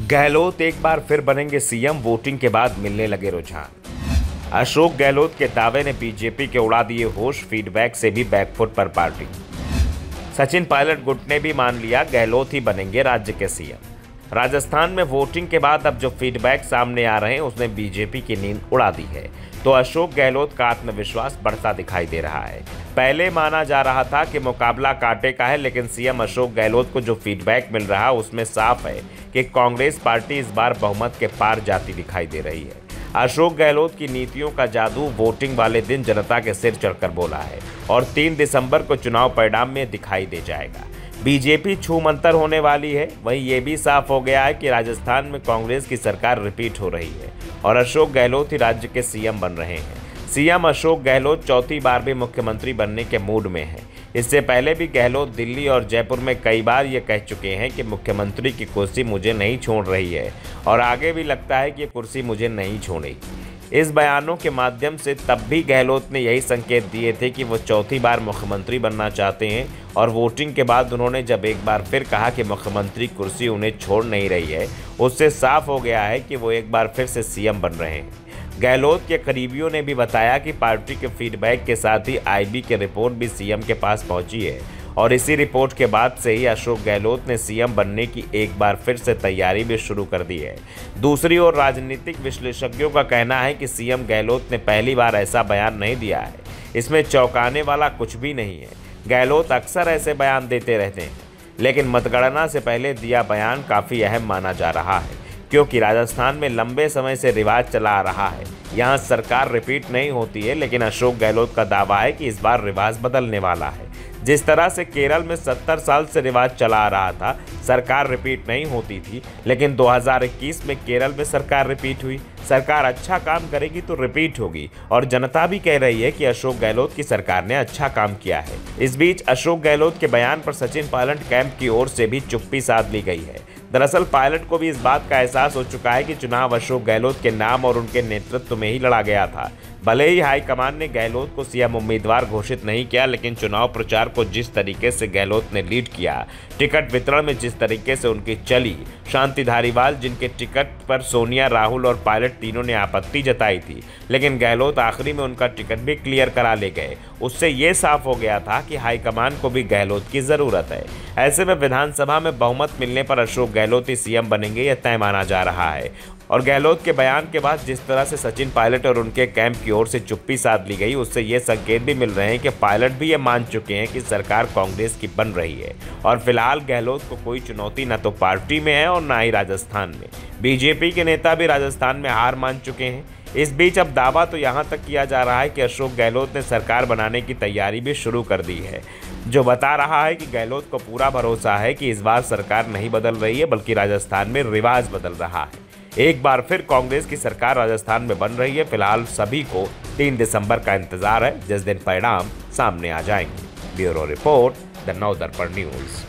गहलोत एक बार फिर बनेंगे सीएम, वोटिंग के बाद मिलने लगे रुझान। अशोक गहलोत के दावे ने बीजेपी के उड़ा दिए होश, फीडबैक से भी बैकफुट पर पार्टी। सचिन पायलट गुट ने भी मान लिया गहलोत ही बनेंगे राज्य के सीएम। राजस्थान में वोटिंग के बाद अब जो फीडबैक सामने आ रहे हैं उसने बीजेपी की नींद उड़ा दी है, तो अशोक गहलोत का आत्मविश्वास बढ़ता दिखाई दे रहा है। पहले माना जा रहा था कि मुकाबला कांटे का है, लेकिन सीएम अशोक गहलोत को जो फीडबैक मिल रहा है उसमें साफ है कि कांग्रेस पार्टी इस बार बहुमत के पार जाती दिखाई दे रही है। अशोक गहलोत की नीतियों का जादू वोटिंग वाले दिन जनता के सिर चढ़कर बोला है और 3 दिसंबर को चुनाव परिणाम में दिखाई दे जाएगा। बीजेपी छूमंतर होने वाली है। वहीं ये भी साफ हो गया है कि राजस्थान में कांग्रेस की सरकार रिपीट हो रही है और अशोक गहलोत ही राज्य के सीएम बन रहे हैं। सीएम अशोक गहलोत चौथी बार भी मुख्यमंत्री बनने के मूड में हैं। इससे पहले भी गहलोत दिल्ली और जयपुर में कई बार ये कह चुके हैं कि मुख्यमंत्री की कुर्सी मुझे नहीं छोड़ रही है और आगे भी लगता है कि ये कुर्सी मुझे नहीं छोड़ेगी। इस बयानों के माध्यम से तब भी गहलोत ने यही संकेत दिए थे कि वो चौथी बार मुख्यमंत्री बनना चाहते हैं और वोटिंग के बाद उन्होंने जब एक बार फिर कहा कि मुख्यमंत्री कुर्सी उन्हें छोड़ नहीं रही है, उससे साफ हो गया है कि वो एक बार फिर से सीएम बन रहे हैं। गहलोत के करीबियों ने भी बताया कि पार्टी के फीडबैक के साथ ही आईबी की रिपोर्ट भी सीएम के पास पहुंची है और इसी रिपोर्ट के बाद से ही अशोक गहलोत ने सीएम बनने की एक बार फिर से तैयारी भी शुरू कर दी है। दूसरी ओर राजनीतिक विश्लेषज्ञों का कहना है कि सीएम गहलोत ने पहली बार ऐसा बयान नहीं दिया है। इसमें चौंकाने वाला कुछ भी नहीं है। गहलोत अक्सर ऐसे बयान देते रहते हैं, लेकिन मतगणना से पहले दिया बयान काफ़ी अहम माना जा रहा है, क्योंकि राजस्थान में लंबे समय से रिवाज चला आ रहा है। यहाँ सरकार रिपीट नहीं होती है, लेकिन अशोक गहलोत का दावा है कि इस बार रिवाज बदलने वाला है। जिस तरह से केरल में 70 साल से रिवाज चला आ रहा था, सरकार रिपीट नहीं होती थी, लेकिन 2021 में केरल में सरकार रिपीट हुई। सरकार अच्छा काम करेगी तो रिपीट होगी और जनता भी कह रही है कि अशोक गहलोत की सरकार ने अच्छा काम किया है। इस बीच अशोक गहलोत के बयान पर सचिन पायलट कैंप की ओर से भी चुप्पी साध ली गई है। दरअसल पायलट को भी इस बात का एहसास हो चुका है कि चुनाव अशोक गहलोत के नाम और उनके नेतृत्व में ही लड़ा गया था। भले ही हाईकमान ने गहलोत को सीएम उम्मीदवार घोषित नहीं किया, लेकिन चुनाव प्रचार को जिस तरीके से गहलोत ने लीड किया, टिकट वितरण में जिस तरीके से उनकी चली, शांति धारीवाल जिनके टिकट पर सोनिया, राहुल और पायलट तीनों ने आपत्ति जताई थी, लेकिन गहलोत आखिरी में उनका टिकट भी क्लियर करा ले गए, उससे ये साफ हो गया था कि हाईकमान को भी गहलोत की ज़रूरत है। ऐसे में विधानसभा में बहुमत मिलने पर अशोक गहलोत ही सीएम बनेंगे, यह तय माना जा रहा है। और गहलोत के बयान के बाद जिस तरह से सचिन पायलट और उनके कैंप की ओर से चुप्पी साध ली गई, उससे ये संकेत भी मिल रहे हैं कि पायलट भी ये मान चुके हैं कि सरकार कांग्रेस की बन रही है और फिलहाल गहलोत को कोई चुनौती न तो पार्टी में है और न ही राजस्थान में। बीजेपी के नेता भी राजस्थान में हार मान चुके हैं। इस बीच अब दावा तो यहाँ तक किया जा रहा है कि अशोक गहलोत ने सरकार बनाने की तैयारी भी शुरू कर दी है, जो बता रहा है कि गहलोत को पूरा भरोसा है कि इस बार सरकार नहीं बदल रही है, बल्कि राजस्थान में रिवाज बदल रहा है। एक बार फिर कांग्रेस की सरकार राजस्थान में बन रही है। फिलहाल सभी को 3 दिसंबर का इंतजार है, जिस दिन परिणाम सामने आ जाएंगे। Bureau report, the Navdarpan news.